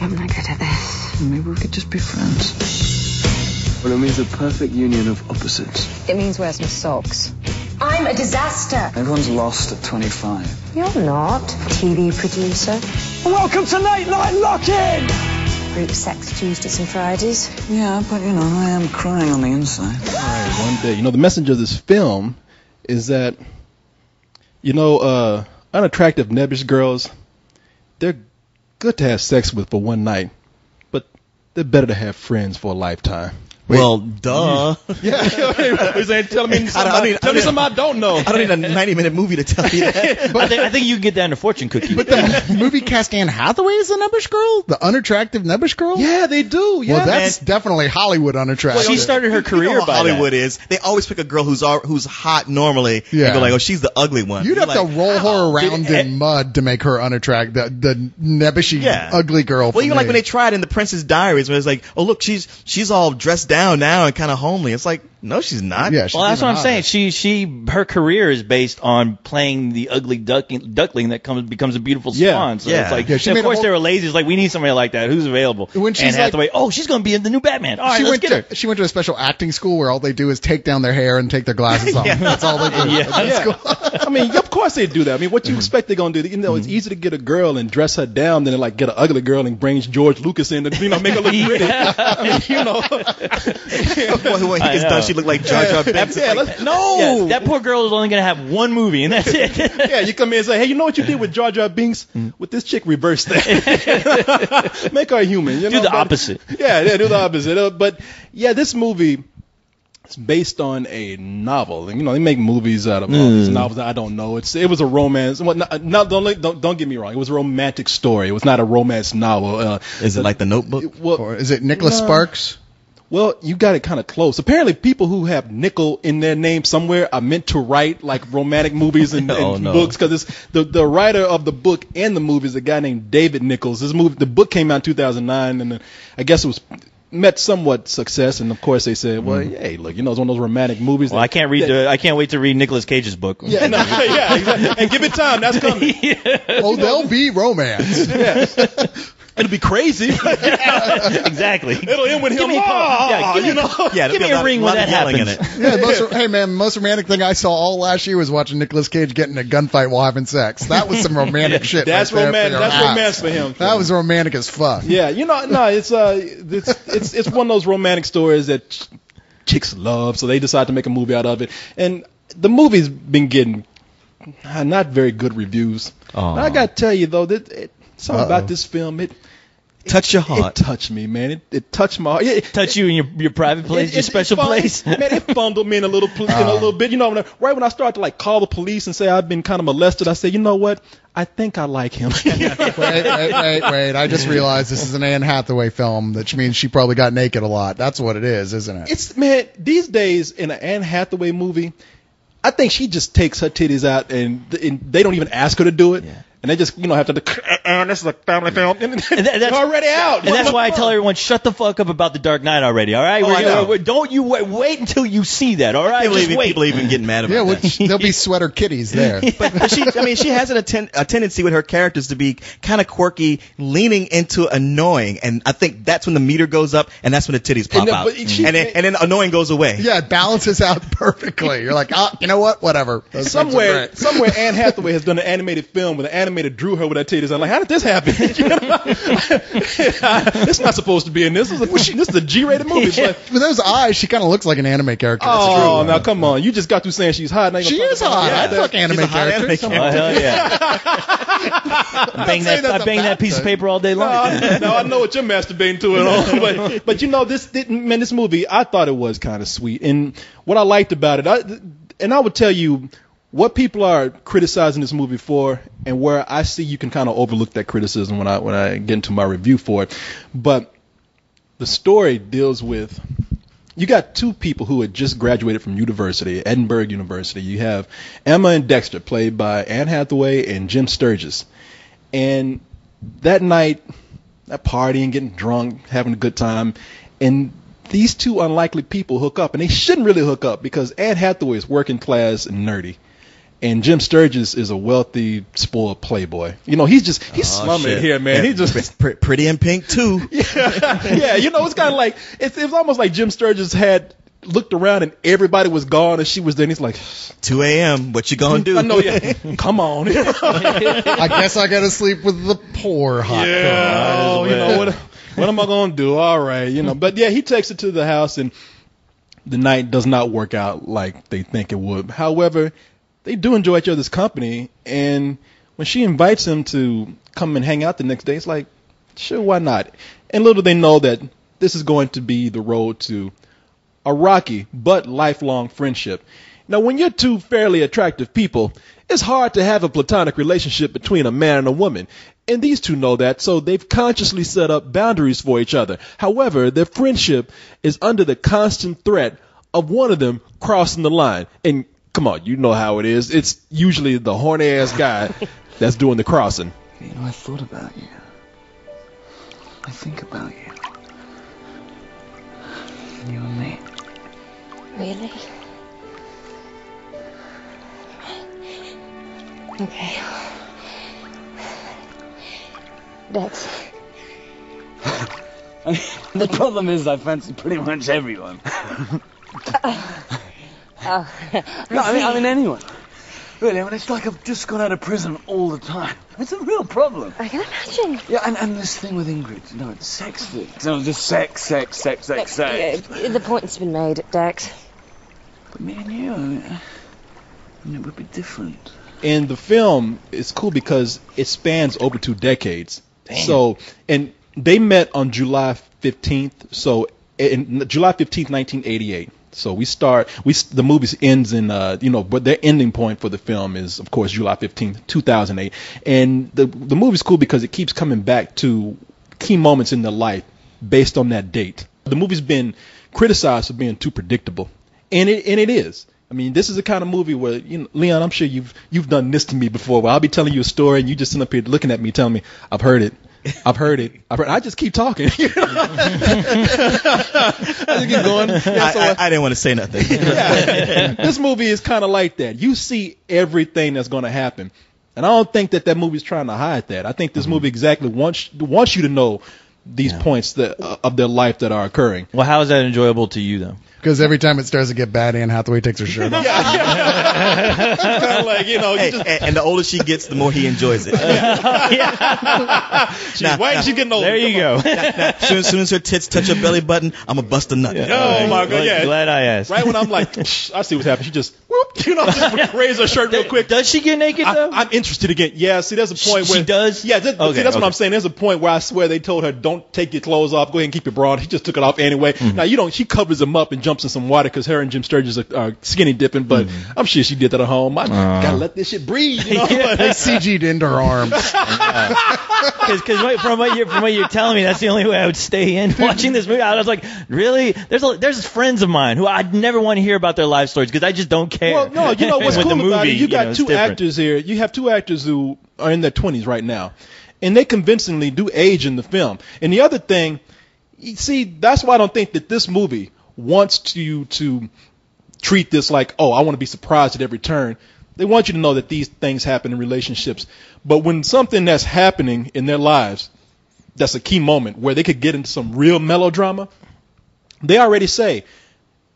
I'm not good at this. Maybe we could just be friends. Well, it means a perfect union of opposites. It means wear some socks. I'm a disaster. Everyone's lost at 25. You're not. TV producer. Welcome to Nightlight Lock-In! Group sex Tuesdays and Fridays. Yeah, but, I am crying on the inside. All right, one day. The message of this film is that, unattractive, nebbish girls, they're good to have sex with for one night, but they're better to have friends for a lifetime. Well, duh. Yeah. Tell me something I don't know. I don't need a 90-minute movie to tell you that. But I think you can get that in a fortune cookie. But the movie cast Anne Hathaway as the nebbish girl? The unattractive nebbish girl? Yeah, they do. Yeah. Well, that's definitely Hollywood unattractive. She started her career by Hollywood that. is. They always pick a girl who's hot normally and go like, oh, she's the ugly one. You'd have to roll her around in mud to make her unattractive. The nebbishy, ugly girl. Well, even like when they tried in The Princess Diaries, where it's like, oh, look, she's all dressed down now and kind of homely. It's like, no, she's not. Yeah, that's what I'm saying. Her career is based on playing the ugly duckling that becomes a beautiful swan. So it's like, of course they were lazy. It's like, we need somebody like that. Who's available? When she's Anne Hathaway, she's going to be in the new Batman. All right, let's get her. She went to a special acting school where all they do is take down their hair and take their glasses off. That's all they do. I mean, of course they do that. I mean, what you expect they're going to do? It's easy to get a girl and dress her down than to get an ugly girl and bring George Lucas in and make her look pretty. When he gets done, she look like Jar Jar Binks. That poor girl is only going to have one movie, and that's it. Yeah, you come in and say, hey, you know what you did with Jar Jar Binks? With this chick, reverse that. Make her human. Do the opposite. Yeah, do the opposite. But, yeah, this movie is based on a novel. They make movies out of all these novels that I don't know. It was a romance. Well, don't get me wrong. It was a romantic story. It was not a romance novel. Is it like The Notebook? Or is it Nicholas Sparks? Well, you got it kind of close. Apparently, people who have nickel in their name somewhere are meant to write romantic movies and books, because the writer of the book and the movie is a guy named David Nichols. The book came out in 2009, and I guess it was met somewhat success. And of course, they said, "Well, hey, look, it's one of those romantic movies." Well, I can't wait to read Nicolas Cage's book. Yeah, exactly. And give it time. That's coming. Oh, there'll be romance. Yeah. It'll be crazy. Exactly. It'll end with him. Give me a ring when that happens. Most romantic thing I saw all last year was watching Nicolas Cage get in a gunfight while having sex. That was some romantic shit. That's romantic. That's romance for him. That was romantic as fuck. Yeah, it's one of those romantic stories that chicks love, so they decide to make a movie out of it. And the movie's been getting not very good reviews. I got to tell you though, something about this film, it touched your heart. It touched me, man. It touched my heart. It touched you in your private place, your special place. Man, it fumbled me in a little bit. Right when I started to call the police and say I've been kind of molested, I said, you know what? I think I like him. Wait. I just realized this is an Anne Hathaway film, which means she probably got naked a lot. That's what it is, isn't it? These days in an Anne Hathaway movie, I think she just takes her titties out and they don't even ask her to do it. Yeah. And they just, have to, this is a family film. And that's already out. And that's why I tell everyone, shut the fuck up about The Dark Knight already, all right? Don't you wait until you see that, all right? Just wait. People even getting mad about that. There'll be sweater kitties there. But she has a tendency with her characters to be kind of quirky, leaning into annoying. And I think that's when the meter goes up, and that's when the titties pop out. And then annoying goes away. Yeah, it balances out perfectly. You're like, you know what? Whatever. Somewhere Anne Hathaway has done an animated film with an animator drew her with her titties. I'm like, how did this happen? It's not supposed to be in this. This is a G-rated movie. But with those eyes, she kind of looks like an anime character. Oh, now come on. You just got through saying she's hot. She is hot. I fuck anime characters. Oh, hell yeah. I bang that piece of paper all day long. No, I know what you're masturbating to it on. But this movie, I thought it was kind of sweet. And what I liked about it, I would tell you, what people are criticizing this movie for, and where I see you can kind of overlook that criticism when I get into my review for it. But the story deals with, you got two people who had just graduated from university, Edinburgh University. You have Emma and Dexter, played by Anne Hathaway and Jim Sturgis. And that night, they're partying, getting drunk, having a good time, and these two unlikely people hook up, and they shouldn't really hook up because Anne Hathaway is working class and nerdy. And Jim Sturgis is a wealthy, spoiled playboy. You know, he's slumming it here, man. Yeah, He's just pretty in pink too. Yeah. You know, it's kind of like it's almost like Jim Sturgis had looked around and everybody was gone and she was there. And he's like, 2 a.m. What you gonna do? I know. Yeah. Come on. I guess I gotta sleep with the poor hot girl. Yeah. You know what am I gonna do? All right. You know. But yeah, he takes it to the house and the night does not work out like they think it would. However, they do enjoy each other's company, and when she invites him to come and hang out the next day, it's like, sure, why not? And little do they know that this is going to be the road to a rocky but lifelong friendship. Now, when you're two fairly attractive people, it's hard to have a platonic relationship between a man and a woman. And these two know that, so they've consciously set up boundaries for each other. However, their friendship is under the constant threat of one of them crossing the line. And come on, you know how it is. It's usually the horny-ass guy that's doing the crossing. You know, I thought about you. I think about you. You and me. Really? Okay. Dex. The problem is I fancy pretty much everyone. No, I mean anyone. Really, I mean, it's like I've just got out of prison all the time. It's a real problem. I can imagine. Yeah, and this thing with Ingrid, you know, it's sex thing. So just sex. Yeah, the point's been made, Dex. But me and you, I mean, it would be different. And the film is cool because it spans over 2 decades. Damn. So, and they met on July 15th. So, in July 15th, 1988. So the movie ends in, but their ending point for the film is, of course, July 15th, 2008. And the movie's cool because it keeps coming back to key moments in their life based on that date. The movie's been criticized for being too predictable. And it is. I mean, this is the kind of movie where, you know, Leon, I'm sure you've done this to me before, where I'll be telling you a story and you just sit up here looking at me telling me, I've heard it. I just keep talking. I just keep going. Yeah, I didn't want to say nothing. Yeah. This movie is kind of like that. You see everything that's going to happen. And I don't think that movie's trying to hide that. I think this movie exactly wants you to know these points of their life that are occurring. Well, how is that enjoyable to you, though? Because every time it starts to get bad, Anne Hathaway takes her shirt off. Kind of like, you know. And the older she gets, the more he enjoys it. She's getting older. There you go. As soon as her tits touch her belly button, I'm a bust a nut. Yeah. Oh, my God, yeah. Glad I asked. Right when I'm like, I see what's happening, she just, whoop, just raise her shirt real quick. Does she get naked, though? I'm interested again. Yeah, see, there's a point where. She does? Yeah, that's what I'm saying. There's a point where I swear they told her, don't take your clothes off, go ahead and keep your bra on. She just took it off anyway. Mm-hmm. Now, she covers them up and jumps in some water because her and Jim Sturgis are skinny dipping, but I'm sure she did that at home. I gotta let this shit breathe. You know? They CG'd into her arms. Because from what you're telling me, that's the only way I would stay in watching this movie. I was like, really? There's friends of mine who I'd never want to hear about their life stories because I just don't care. Well, no, you know what's cool about it? You got two actors here. You have two actors who are in their 20s right now, and they convincingly do age in the film. And the other thing, you see, that's why I don't think that this movie wants you to treat this like, oh, I want to be surprised at every turn. They want you to know that these things happen in relationships. But when something that's happening in their lives, that's a key moment where they could get into some real melodrama, they already say,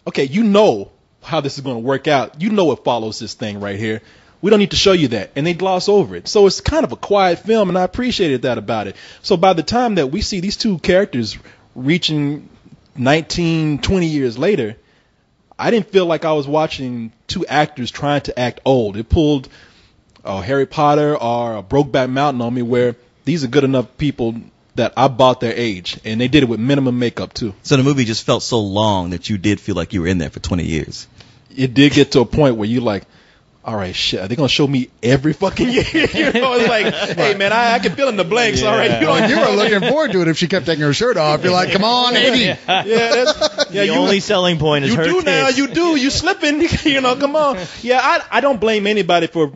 okay, you know how this is going to work out. You know what follows this thing right here. We don't need to show you that. And they gloss over it. So it's kind of a quiet film, and I appreciated that about it. So by the time that we see these two characters reaching 19, 20 years later, I didn't feel like I was watching two actors trying to act old. It pulled Harry Potter or Brokeback Mountain on me, where these are good enough people that I bought their age, and they did it with minimum makeup too. So the movie just felt so long that you did feel like you were in there for 20 years. It did get to a point where you like, all right, shit, are they going to show me every fucking year? You know, it's like, hey, man, I can fill in the blanks, all right? You were looking forward to it if she kept taking her shirt off. You're like, come on, Eddie. The only selling point is her You do now, you do. You slipping, you know, come on. Yeah, I don't blame anybody for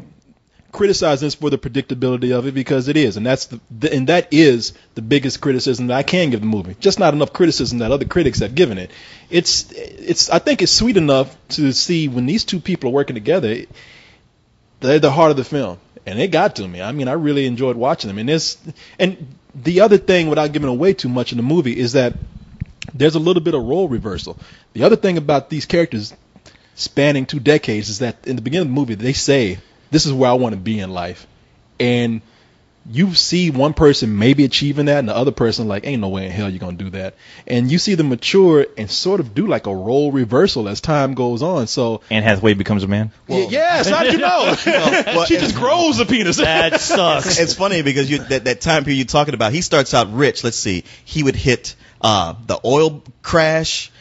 criticizing this for the predictability of it, because it is, and that is the biggest criticism that I can give the movie. Just not enough criticism that other critics have given it. I think it's sweet enough to see when these two people are working together. they're the heart of the film, and it got to me. I mean, I really enjoyed watching them. And the other thing, without giving away too much in the movie, is that there's a little bit of role reversal. The other thing about these characters spanning 2 decades is that in the beginning of the movie, they say, "This is where I want to be in life," and you see one person maybe achieving that, and the other person like, ain't no way in hell you're going to do that. And you see them mature and sort of do like a role reversal as time goes on. So Anne Hathaway becomes a man? Well, yes, how did you know? Well, she just grows a penis. That sucks. It's funny because that time period you're talking about, he starts out rich. Let's see. He would hit the oil crash,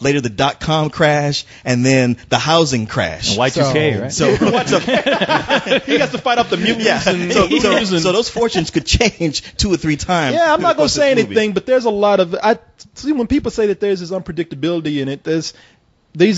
later the .com crash, and then the housing crash. Y2K, right? So what's up? He has to fight off the mutants. Yeah. And so those fortunes could change 2 or 3 times. Yeah, I'm not going to say anything, but there's a lot of I see when people say that there's this unpredictability in it. There's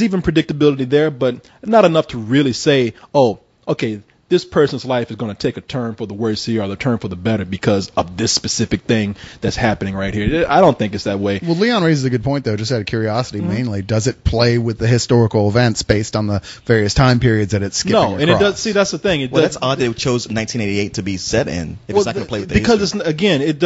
even predictability there, but not enough to really say, oh, okay, this person's life is going to take a turn for the worse here or the turn for the better because of this specific thing that's happening right here. I don't think it's that way. Well, Leon raises a good point, though, just out of curiosity mainly. Does it play with the historical events based on the various time periods that it's skipping across? And it does. See, that's the thing. That's odd that it chose 1988 to be set in if it's not going to play with the because history. it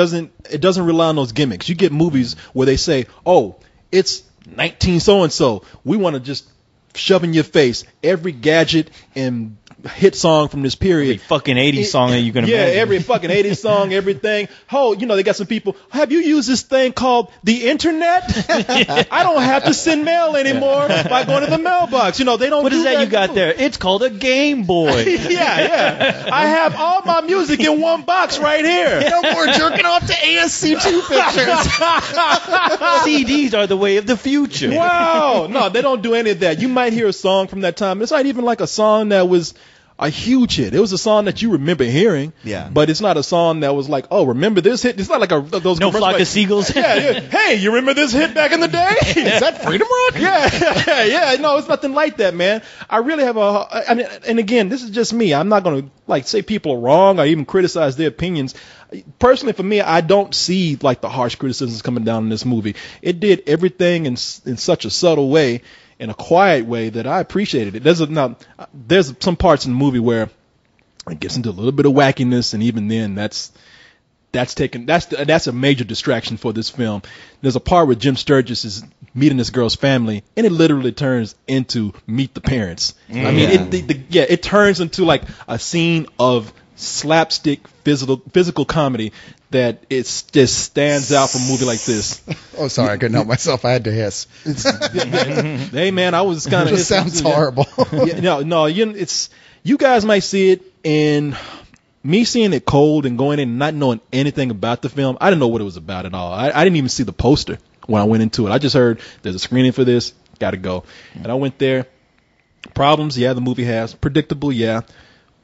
doesn't rely on those gimmicks. You get movies where they say, oh, it's 19 so-and-so. We want to just shove in your face every gadget and hit song from this period. Every fucking 80s song that you can imagine. Yeah, every fucking 80s song, everything. Oh, they got some people, have you used this thing called the internet? I don't have to send mail anymore by going to the mailbox. They don't What do is that you got there? It's called a Game Boy. Yeah. I have all my music in one box right here. No more jerking off to ASC2 pictures. CDs are the way of the future. Wow. No, they don't do any of that. You might hear a song from that time. It's not even like a song that was a huge hit. It was a song that you remember hearing, but it's not a song that was like, oh, remember this hit? It's not like those No Flock of Seagulls. Yeah. Hey, you remember this hit back in the day? Is that Freedom Rock? Yeah. No, it's nothing like that, man. I really have and again, this is just me. I'm not going to say people are wrong or even criticize their opinions. Personally, for me, I don't see like the harsh criticisms coming down in this movie. It did everything in such a subtle way, in a quiet way, that I appreciated it. There's some parts in the movie where it gets into a little bit of wackiness, and even then, that's a major distraction for this film. There's a part where Jim Sturgis is meeting this girl's family, and it literally turns into Meet the Parents. I mean, it turns into like a scene of slapstick physical comedy that it just stands out from a movie like this. Oh, sorry, I couldn't help myself. I had to hiss. Hey, man, I was kind of. It just sounds horrible. No, you guys might see it, and me seeing it cold and going in and not knowing anything about the film, I didn't know what it was about at all. I didn't even see the poster when I went into it. I just heard there's a screening for this, got to go, and I went there. Problems, yeah, the movie has. Predictable, yeah,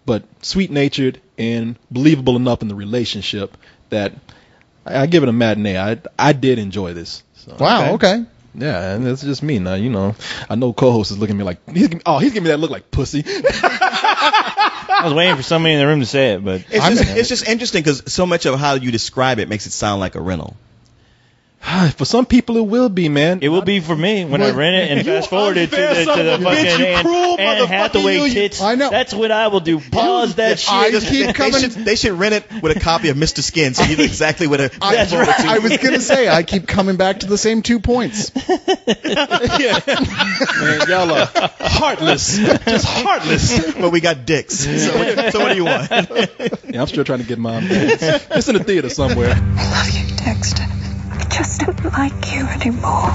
but sweet-natured and believable enough in the relationship that I give it a matinee. I did enjoy this. So, wow, okay. Yeah, and it's just me now, I know co-host is looking at me like, he's giving me that look like pussy. I was waiting for somebody in the room to say it, but it's just interesting because so much of how you describe it makes it sound like a rental. For some people, it will be, man. It will be for me when I rent it and fast forward it to the fucking Anne Hathaway tits. I know. That's what I will do. Pause that shit. They should rent it with a copy of Mr. Skin so you know exactly what that's right. I was going to say, I keep coming back to the same 2 points. Yeah. Man, y'all are heartless. Just heartless. But we got dicks. So what do you want? Yeah, I'm still trying to get mine. It's in the theater somewhere. I love you, Dexter. I just don't like you anymore.